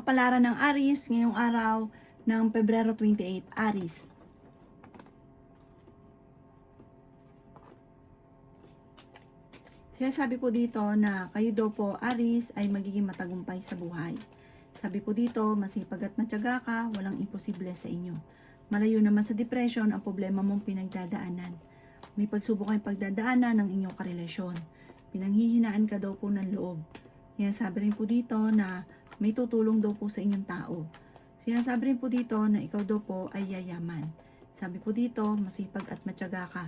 Kapalaran ng Aries ngayong araw ng Pebrero 28, Aries. Sabi po dito na kayo daw po, Aries, ay magiging matagumpay sa buhay. Sabi po dito, masipag at matyaga ka, walang imposible sa inyo. Malayo naman sa depression ang problema mong pinagdadaanan. May pagsubok kayong pagdadaanan ng inyong karelasyon. Pinanghihinaan ka daw po ng loob. Sabi rin po dito na may tutulong daw po sa inyong tao. Sinasabi rin po dito na ikaw daw po ay yayaman. Sabi po dito, masipag at matyaga ka.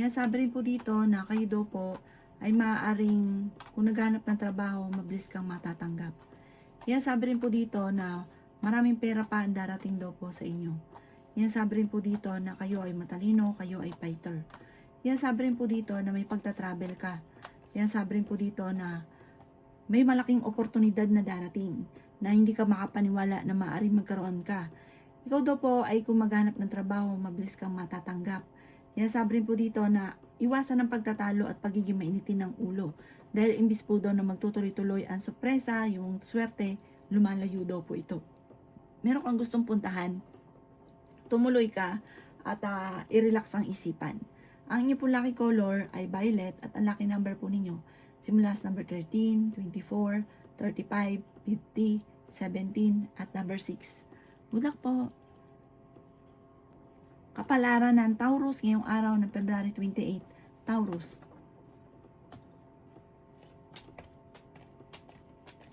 Sabi rin po dito na kayo daw po ay maaaring kung naghanap ng trabaho, mabilis kang matatanggap. Sabi rin po dito na maraming pera pa ang darating daw po sa inyo. Sabi rin po dito na kayo ay matalino, kayo ay fighter. Sabi rin po dito na may pagta-travel ka. Sabi rin po dito na may malaking oportunidad na darating na hindi ka makapaniwala na maaaring magkaroon ka. Ikaw daw po ay kung maghanap ng trabaho, mabilis kang matatanggap. Sabi rin po dito na iwasan ang pagtatalo at pagiging mainitin ng ulo. Dahil imbis po daw na magtutuloy-tuloy ang sorpresa, yung swerte, lumalayo daw po ito. Meron kang gustong puntahan, tumuloy ka at i-relax ang isipan. Ang inyo po lucky color ay violet at ang lucky number po ninyo simula sa number 13, 24, 35, 50, 17 at number 6. Good luck po! Kapalaran ng Taurus ngayong araw ng February 28, Taurus.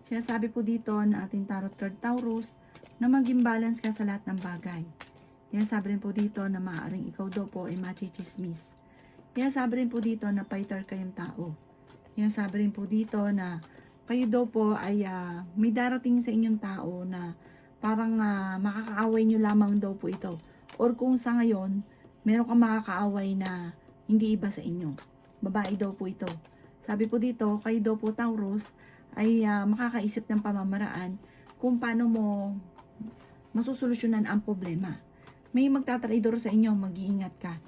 Sinasabi po dito na ating tarot card Taurus na maging balance ka sa lahat ng bagay. Sabi rin po dito na maaaring ikaw daw po ay machichismis. Sabi rin po dito na fighter kayong tao. Sabi rin po dito na kayo daw po ay may darating sa inyong tao na parang makakaaway nyo lamang daw po ito. Or kung sa ngayon, meron kang makakaaway na hindi iba sa inyo. Babae daw po ito. Sabi po dito, kayo daw po Taurus ay makakaisip ng pamamaraan kung paano mo masusolusyonan ang problema. May magtatraidor sa inyo, mag-iingat ka.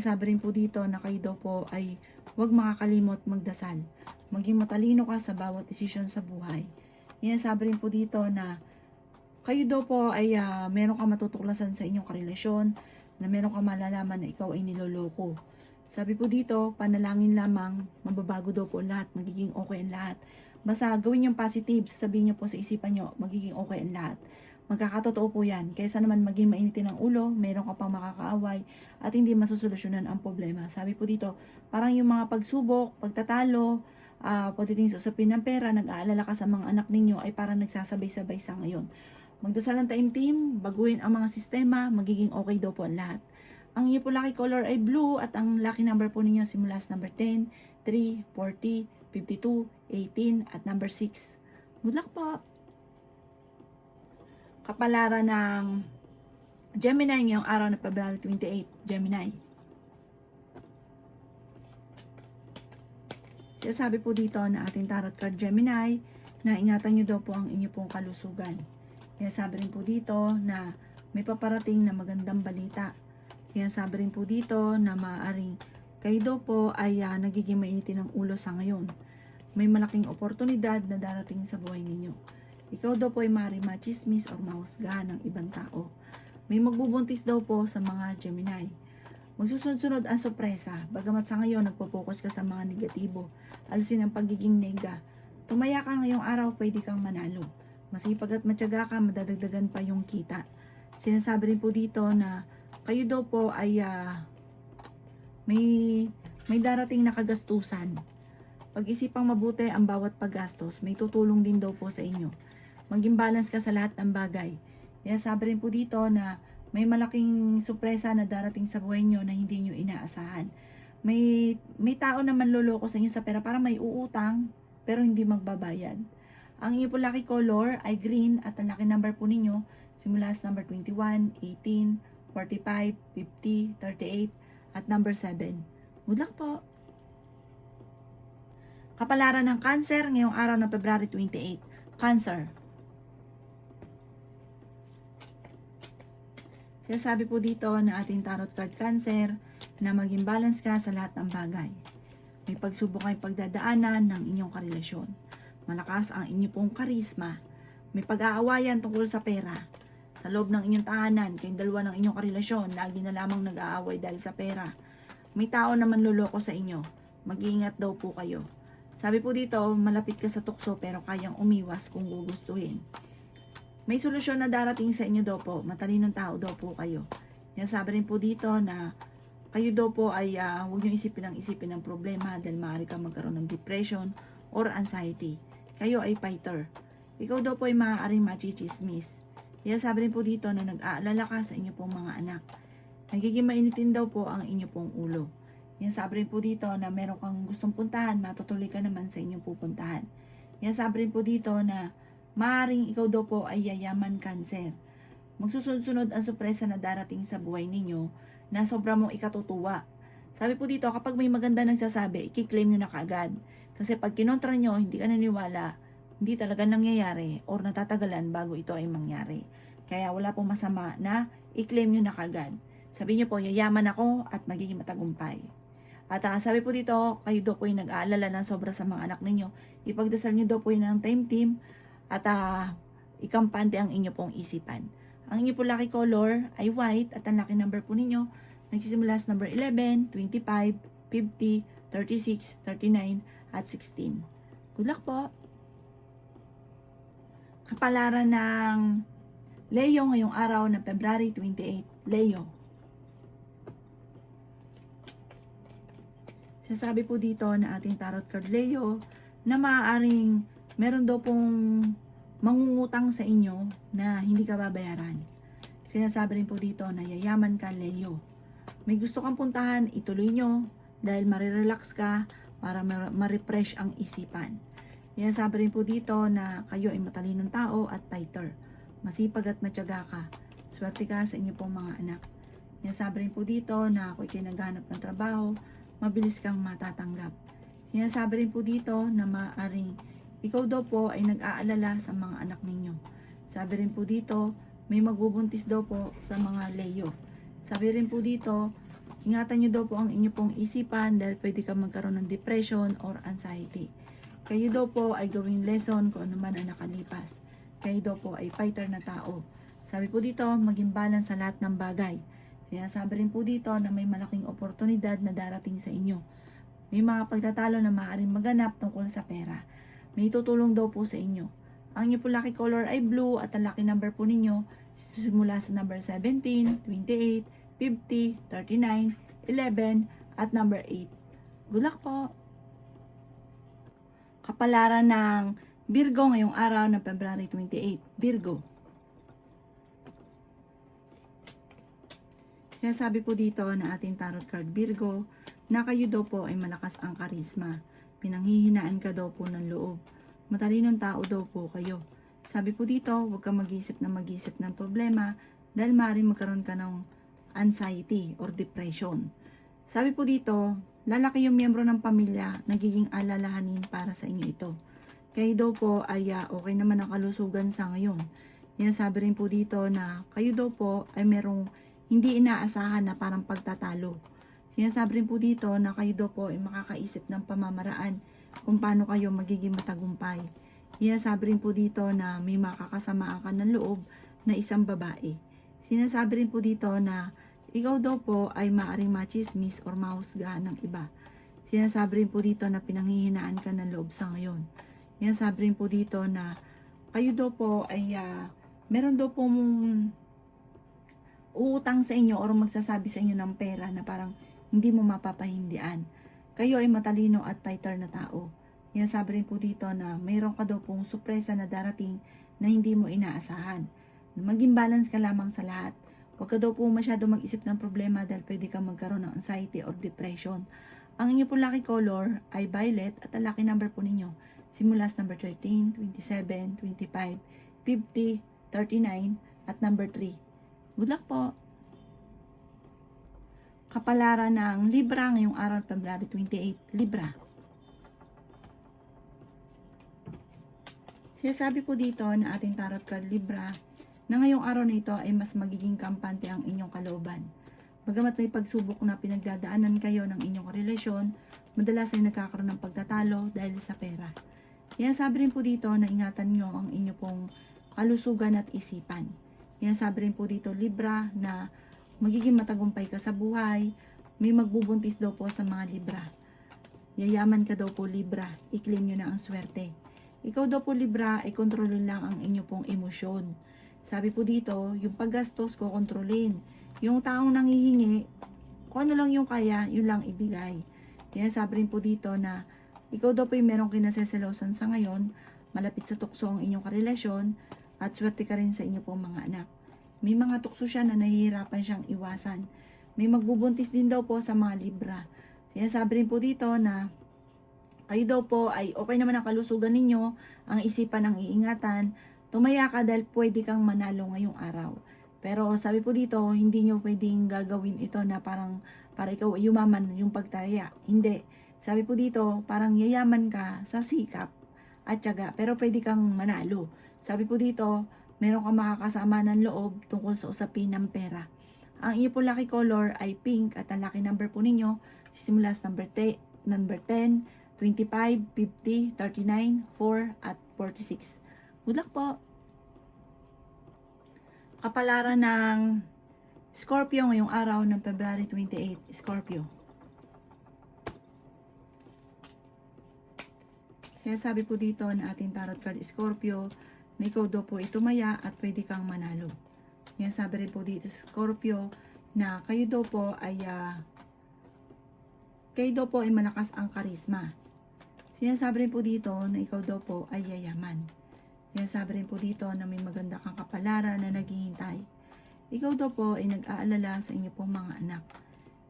Sabi rin po dito na kayo daw po ay huwag makakalimot magdasal. Maging matalino ka sa bawat desisyon sa buhay. Sabi rin po dito na kayo daw po ay meron ka matutuklasan sa inyong karelasyon, na meron ka malalaman na ikaw ay niloloko. Sabi po dito, panalangin lamang, mababago daw po lahat, magiging okay ang lahat. Basta gawin yung positive, sabihin nyo po sa isipan nyo, magiging okay ang lahat. Magkakatotoo po yan. Kaysa naman maging mainitin ang ulo, meron ka pang makakaaway at hindi masusolusyonan ang problema. Sabi po dito, parang yung mga pagsubok, pagtatalo, pagdating sa usapin ng pera, nag-aalala ka sa mga anak ninyo ay parang nagsasabay-sabay sa ngayon. Magdasal ng team, baguhin ang mga sistema, magiging okay daw po ang lahat. Ang inyo po lucky color ay blue at ang lucky number po ninyo simula sa number 10, 3, 40, 52, 18 at number 6. Good luck po! Kapalaran ng Gemini ngayong araw na February 28, Gemini. Sabi po dito na ating tarot card Gemini na ingatan nyo daw po ang inyo pong kalusugan. Sabi rin po dito na may paparating na magandang balita. Sabi rin po dito na maaaring kayo daw po ay nagiging mainitin ng ulo sa ngayon. May malaking oportunidad na darating sa buhay ninyo. Ikaw daw po ay maaaring machismis o mahusgahan ng ibang tao. May magbubuntis daw po sa mga Gemini. Magsusunod-sunod ang sorpresa. Bagamat sa ngayon nagpo-focus ka sa mga negatibo, alisin ang pagiging nega. Tumaya ka ngayong araw, pwede kang manalo. Masipag at matyaga ka, madadagdagan pa yung kita. Sinasabi rin po dito na kayo daw po ay may darating na kagastusan. Pag-isipang mabuti ang bawat paggastos, may tutulong din daw po sa inyo. Maging balance ka sa lahat ng bagay. Sabi rin po dito na may malaking sorpresa na darating sa buhay nyo na hindi nyo inaasahan. May tao naman loloko sa inyo sa pera, parang may uutang pero hindi magbabayad. Ang inyo po lucky color ay green at ang lucky number po ninyo simula sa number 21, 18, 45, 50, 38 at number 7. Good luck po! Kapalaran ng Cancer ngayong araw ng February 28, Cancer. Sabi po dito na ating tarot card Cancer na maging balance ka sa lahat ng bagay. May pagsubok ay pagdadaanan ng inyong karelasyon. Malakas ang inyo pong karisma. may pag-aawayan tungkol sa pera. Sa loob ng inyong tahanan, kayong dalawa ng inyong karelasyon, lagi na lamang nag-aaway dahil sa pera. May tao na manloloko sa inyo. Mag-iingat daw po kayo. Sabi po dito, malapit ka sa tukso pero kayang umiwas kung gugustuhin. May solusyon na darating sa inyo daw po. Matalinong tao daw po kayo. Yan, sabi rin po dito na kayo daw po ay huwag nyo isipin ng problema dahil maaari ka magkaroon ng depression or anxiety. Kayo ay fighter. Ikaw daw po ay maaaring machichismis. Yan, sabi rin po dito na nag-aalala ka sa inyo pong mga anak. Nagiging mainitin daw po ang inyo pong ulo. Yan, sabi rin po dito na meron kang gustong puntahan, matutuloy ka naman sa inyong pupuntahan. Yan, sabi rin po dito na maaaring ikaw daw po ay yayaman cancer. Magsusunod-sunod ang sorpresa na darating sa buhay ninyo na sobra mong ikatutuwa. Sabi po dito, kapag may maganda nagsasabi, i-claim nyo na kaagad. Kasi pag kinontra nyo, hindi ka naniwala, hindi talaga nangyayari or natatagalan bago ito ay mangyari. Kaya wala pong masama na i-claim nyo na kaagad. Sabi nyo po, yayaman ako at magiging matagumpay. At sabi po dito, kayo daw po yung nag-aalala ng sobra sa mga anak ninyo. Ipagdasal nyo daw po yung ng time team at ikampante ang inyo pong isipan. Ang inyo po lucky color ay white at ang lucky number po ninyo nagsisimula sa number 11, 25, 50, 36, 39, at 16. Good luck po! Kapalaran ng Leo ngayong araw ng February 28. Leo. Sasabi po dito na ating tarot card Leo na maaaring meron daw pong mangungutang sa inyo na hindi ka babayaran. Sinasabi rin po dito na yayaman ka, Leo. May gusto kang puntahan, ituloy nyo dahil marirelax ka para ma-refresh ang isipan. Sinasabi rin po dito na kayo ay matalinong tao at fighter. Masipag at matyaga ka. Swerte ka sa inyo pong mga anak. Sinasabi rin po dito na kung ikay naghanap ng trabaho, mabilis kang matatanggap. Sinasabi rin po dito na maaaring ikaw daw po ay nag-aalala sa mga anak ninyo. Sabi rin po dito, may magbubuntis daw po sa mga Leo. Sabi rin po dito, ingatan nyo daw po ang inyo pong isipan dahil pwede ka magkaroon ng depression or anxiety. Kayo daw po ay gawing lesson kung ano man ang nakalipas. Kayo daw po ay fighter na tao. Sabi po dito, maging balance sa lahat ng bagay. Sinasabi rin po dito na may malaking oportunidad na darating sa inyo. May mga pagtatalo na maaaring maganap tungkol sa pera. May tutulong daw po sa inyo. Ang inyo po lucky color ay blue at ang lucky number po ninyo simula sa number 17, 28, 50, 39, 11, at number 8. Good luck po! Kapalaran ng Virgo ngayong araw ng February 28. Virgo. Sinasabi po dito na ating tarot card Virgo na kayo daw po ay malakas ang karisma. Pinanghihinaan ka daw po ng loob. Matalinong tao daw po kayo. Sabi po dito, huwag kang mag-isip ng problema dahil maaaring magkaroon ka ng anxiety or depression. Sabi po dito, lalaki yung miyembro ng pamilya, nagiging alalahanin para sa inyo ito. Kayo daw po ay okay naman ang kalusugan sa ngayon. Sabi rin po dito na kayo daw po ay merong hindi inaasahan na parang pagtatalo. Sinasabi rin po dito na kayo daw po ay makakaisip ng pamamaraan kung paano kayo magiging matagumpay. Sinasabi rin po dito na may makakasamaan ka ng loob na isang babae. Sinasabi rin po dito na ikaw daw po ay maaaring machismis or mahusgahan ng iba. Sinasabi rin po dito na pinanghihinaan ka ng loob sa ngayon. Sinasabi rin po dito na kayo daw po ay meron daw po mong uutang sa inyo or magsasabi sa inyo ng pera na parang hindi mo mapapahindian. Kayo ay matalino at fighter na tao. Sabi rin po dito na mayroon ka daw pong sorpresa na darating na hindi mo inaasahan. Maging balance ka lamang sa lahat. Huwag ka daw po masyado mag-isip ng problema dahil pwede kang magkaroon ng anxiety or depression. Ang inyo po lucky color ay violet at ang lucky number po ninyo simula sa number 13, 27, 25, 50, 39 at number 3. Good luck po! Kapalaran ng Libra ngayong araw February 28. Libra. Sinasabi po dito na ating tarot card Libra na ngayong araw na ito ay mas magiging kampante ang inyong kalooban. Bagamat may pagsubok na pinagdadaanan kayo ng inyong relasyon, madalas ay nagkakaroon ng pagtatalo dahil sa pera. Sabi rin po dito na ingatan nyo ang inyo pong kalusugan at isipan. Yan sabi rin po dito Libra na magiging matagumpay ka sa buhay. May magbubuntis daw po sa mga Libra. Yayaman ka daw po Libra, i-claim nyo na ang swerte. Ikaw daw po Libra ay kontrolin lang ang inyo pong emosyon. Sabi po dito, yung paggastos ko kontrolin. Yung taong nanghihingi, kung ano lang yung kaya, yun lang ibigay. Yan sabi rin po dito na ikaw daw po yung merong kinaseselosan sa ngayon, malapit sa tukso ang inyong karelasyon, at swerte ka rin sa inyo pong mga anak. May mga tukso siya na nahihirapan siyang iwasan. May magbubuntis din daw po sa mga Libra. Sinasabi rin po dito na kayo daw po ay okay naman ang kalusugan ninyo, ang isipan ang iingatan, tumaya ka dahil pwede kang manalo ngayong araw. Pero sabi po dito, hindi nyo pwedeng gagawin ito na parang para ikaw ay yumaman yung pagtaya. Hindi. Sabi po dito, parang yayaman ka sa sikap at tiyaga, pero pwede kang manalo. Sabi po dito, meron kang makakasama ng loob tungkol sa usapin ng pera. Ang iyo po lucky color ay pink at ang lucky number po ninyo sisimula sa number 10, 25, 50, 39, 4 at 46. Good luck po! Kapalaran ng Scorpio ngayong araw ng February 28, Scorpio. Sabi po dito na ating tarot card Scorpio na ikaw daw po itumaya at pwede kang manalo. Sabi rin po dito Scorpio na kayo daw po ay malakas ang karisma. Sinasabi rin po dito na ikaw daw po ay yayaman. Sinasabi rin po dito na may maganda kang kapalaran na naghihintay. Ikaw daw po ay nag-aalala sa inyo pong mga anak.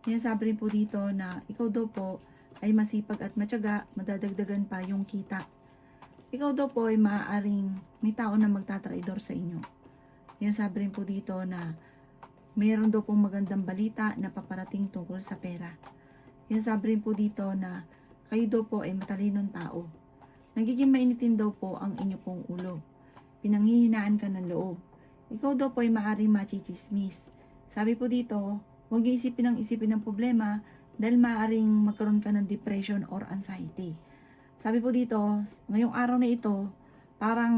Sinasabi rin po dito na ikaw daw po ay masipag at matyaga, madadagdagan pa yung kita. Ikaw daw po ay maaaring may tao na magtatraidor sa inyo. Sinasabi rin po dito na mayroon daw pong magandang balita na paparating tungkol sa pera. Sinasabi rin po dito na kayo daw po ay matalinong tao. Nagiging mainitin daw po ang inyo pong ulo. Pinanghihinaan ka ng loob. Ikaw daw po ay maaaring machichismis. Sabi po dito, huwag niyo isipin ng problema dahil maaaring magkaroon ka ng depression or anxiety. Sabi po dito, ngayong araw na ito, parang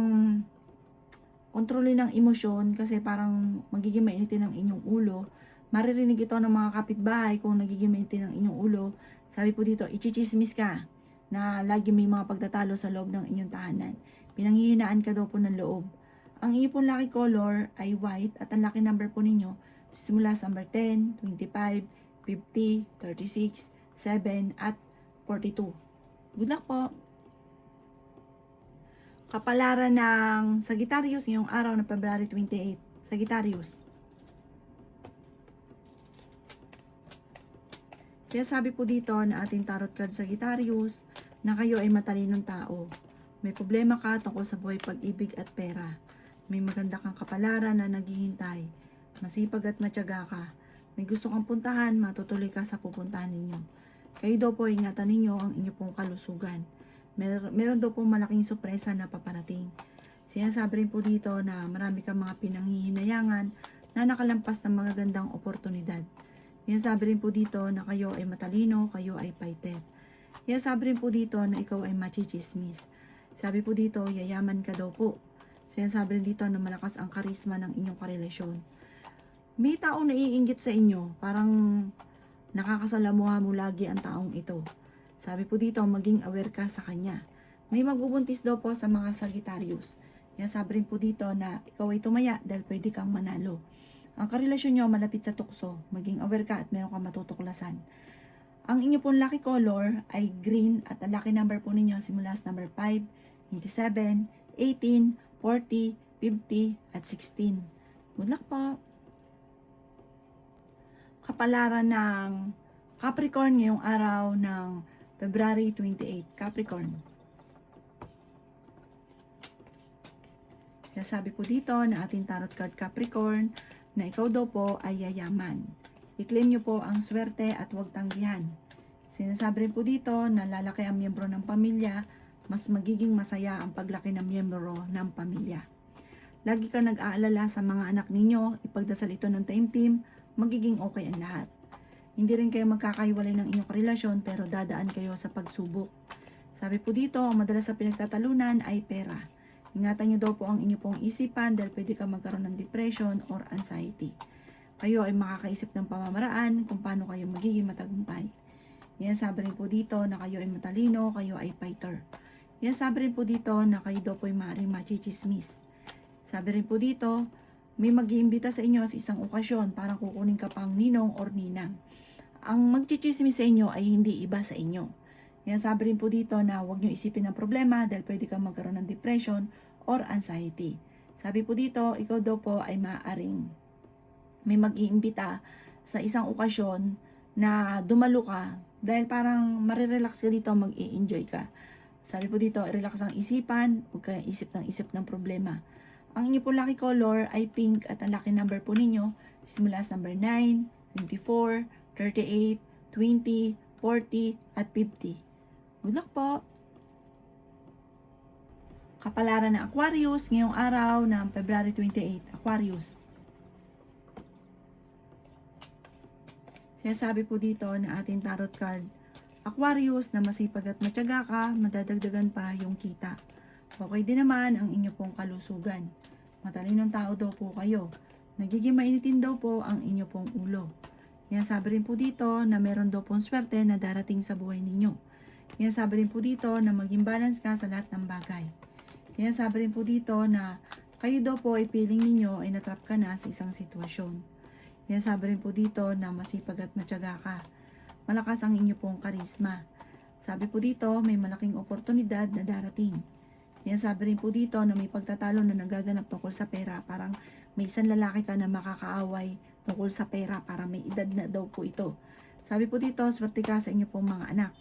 kontrolin ng emosyon kasi parang magiging mainitin ang inyong ulo. Maririnig ito ng mga kapitbahay kung nagiging mainitin ang inyong ulo. Sabi po dito, ichichismis ka na lagi may mga pagtatalo sa loob ng inyong tahanan. Pinanghihinaan ka daw po ng loob. Ang inyong pong lucky color ay white at ang lucky number po ninyo simula sa number 10, 25, 50, 36, 7 at 42. Good luck po! Kapalaran ng Sagittarius ngayong araw ng February 28. Sagittarius. Sabi po dito na ating tarot card Sagittarius na kayo ay matalinong tao. May problema ka tungkol sa buhay, pag-ibig at pera. May maganda kang kapalaran na naghihintay. Masipag at matyaga ka. May gusto kang puntahan, matutuloy ka sa pupuntahan ninyo. Kayo daw po ingatan ninyo ang inyong pong kalusugan. Meron daw pong malaking sorpresa na paparating. Sinasabi rin po dito na marami kang mga pinanghihinayangan na nakalampas ng magagandang oportunidad. Sinasabi rin po dito na kayo ay matalino, kayo ay fighter. Sinasabi rin po dito na ikaw ay machichismis. Sabi po dito, yayaman ka daw po. Sinasabi rin dito na malakas ang karisma ng inyong karelasyon. May taong naiinggit sa inyo, parang nakakasalamuha mo lagi ang taong ito. Sabi po dito, maging aware ka sa kanya. May magbubuntis daw po sa mga Sagittarius. Sinasabi rin po dito na ikaw ay tumaya dahil pwede kang manalo. Ang karelasyon nyo malapit sa tukso, maging aware ka at meron kang matutuklasan. Ang inyo pong lucky color ay green at ang lucky number po ninyo simula sa number 5, 27, 18, 40, 50 at 16. Good luck po! Kapalaran ng Capricorn ngayong araw ng February 28. Capricorn. Sabi po dito na ating tarot card Capricorn na ikaw daw po ay yayaman. I-claim nyo po ang swerte at huwag tanggihan. Sinasabi rin po dito na lalaki ang miyembro ng pamilya, mas magiging masaya ang paglaki ng miyembro ng pamilya. Lagi ka nag-aalala sa mga anak ninyo, ipagdasal ito ng time team, magiging okay ang lahat. Hindi rin kayo magkakahiwalay ng inyong relasyon pero dadaan kayo sa pagsubok. Sabi po dito, madalas sa pinagtatalunan ay pera. Ingatan nyo daw po ang inyo pong isipan dahil pwede ka magkaroon ng depression or anxiety. Kayo ay makakaisip ng pamamaraan kung paano kayo magiging matagumpay. Yan, sabi rin po dito na kayo ay matalino, kayo ay fighter. Yan, sabi rin po dito na kayo daw po ay maaaring machichismis. Sabi rin po dito, may mag-iimbita sa inyo sa isang okasyon, parang kukunin ka pang ninong or ninang. Ang magchichismis sa inyo ay hindi iba sa inyo. Yan, sabi rin po dito na huwag nyo isipin ng problema dahil pwede kang magkaroon ng depression or anxiety. Sabi po dito, ikaw daw po ay maaaring may mag-iimbita sa isang okasyon na dumalo ka dahil parang marirelax ka dito, mag-i-enjoy ka. Sabi po dito, relax ang isipan, huwag kayong isip ng problema. Ang inyo po lucky color ay pink at ang lucky number po ninyo simula sa number 9, 24, 38, 20, 40, at 50. Good luck po! Kapalaran ng Aquarius ngayong araw ng February 28. Aquarius. Sabi po dito na ating tarot card, Aquarius, na masipag at matyaga ka, madadagdagan pa yung kita. Okay din naman ang inyo pong kalusugan. Matalinong tao daw po kayo. Nagiging mainitin daw po ang inyo pong ulo. Yan, sabi rin po dito na meron daw pong swerte na darating sa buhay ninyo. Yan, sabi rin po dito na maging balance ka sa lahat ng bagay. Yan, sabi rin po dito na kayo daw po ay feeling ninyo ay natrap ka na sa isang sitwasyon. Yan, sabi rin po dito na masipag at matyaga ka. Malakas ang inyo pong karisma. Sabi po dito, may malaking oportunidad na darating. Yan, sabi rin po dito na may pagtatalo na nagaganap tungkol sa pera. Parang may isang lalaki ka na makakaaway tungkol sa pera. Parang may edad na daw po ito. Sabi po dito, swerte ka sa inyo pong mga anak.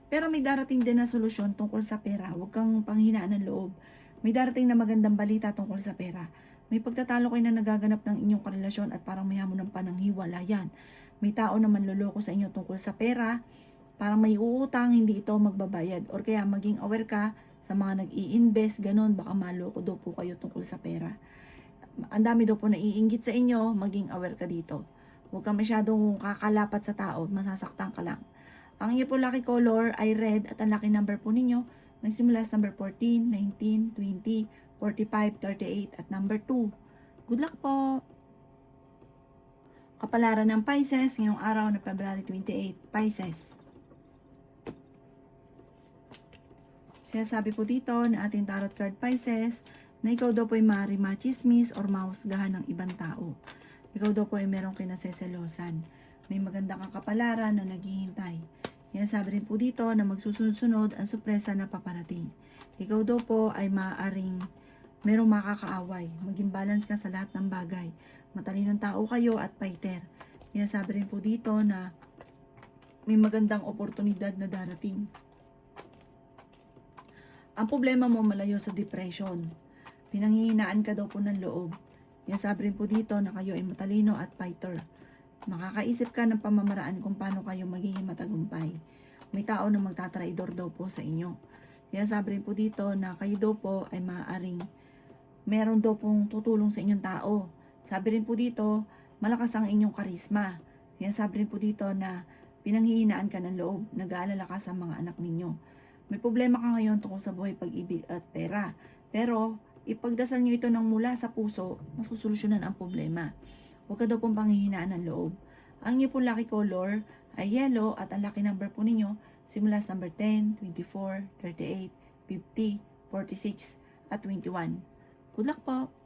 Pero may darating din na solusyon tungkol sa pera. Huwag kang panghinaan ng loob. May darating na magandang balita tungkol sa pera. May pagtatalo kayo na nagaganap ng inyong karelasyon at parang may hamon ng pananghiwalayan. May tao na manloloko sa inyo tungkol sa pera. Parang may uutang, hindi ito magbabayad. Or kaya maging aware ka sa mga nag-i-invest, ganun, baka maloko daw po kayo tungkol sa pera. Ang dami daw po naiinggit sa inyo, maging aware ka dito. Huwag ka masyadong kakalapat sa tao, masasaktan ka lang. Ang inyo po lucky color ay red at ang lucky number po ninyo nagsimula sa number 14, 19, 20, 45, 38 at number 2. Good luck po! Kapalaran ng Pisces ngayong araw na February 28, Pisces. Sabi po dito na ating tarot card Pisces na ikaw daw po ay maaaring machismis or mahusgahan ng ibang tao. Ikaw daw po ay merong kinaseselosan. May magandang kapalaran na naghihintay. Yan, sabi rin po dito na magsusunod-sunod ang sorpresa na paparating. Ikaw daw po ay maaaring merong makakaaway. Maging balance ka sa lahat ng bagay. Matalinong tao kayo at fighter. Yan, sabi rin po dito na may magandang oportunidad na darating. Ang problema mo malayo sa depression. Pinanghihinaan ka daw po ng loob. Yan, sabi rin po dito na kayo ay matalino at fighter. Makakaisip ka ng pamamaraan kung paano kayo magiging matagumpay. May tao na magtatraidor daw po sa inyo. Yan, sabi rin po dito na kayo daw po ay maaaring meron daw pong tutulong sa inyong tao. Sabi rin po dito, malakas ang inyong karisma. Yan, sabi rin po dito na pinanghihinaan ka ng loob, nag-aalala ka sa mga anak ninyo. May problema ka ngayon tungkol sa buhay, pag-ibig at pera. Pero, ipagdasal nyo ito ng mula sa puso, masusolusyonan ang problema. Huwag ka daw pong panghihinaan ng loob. Ang inyo po lucky color ay yellow at ang lucky number po ninyo simula sa number 10, 24, 38, 50, 46 at 21. Good luck po!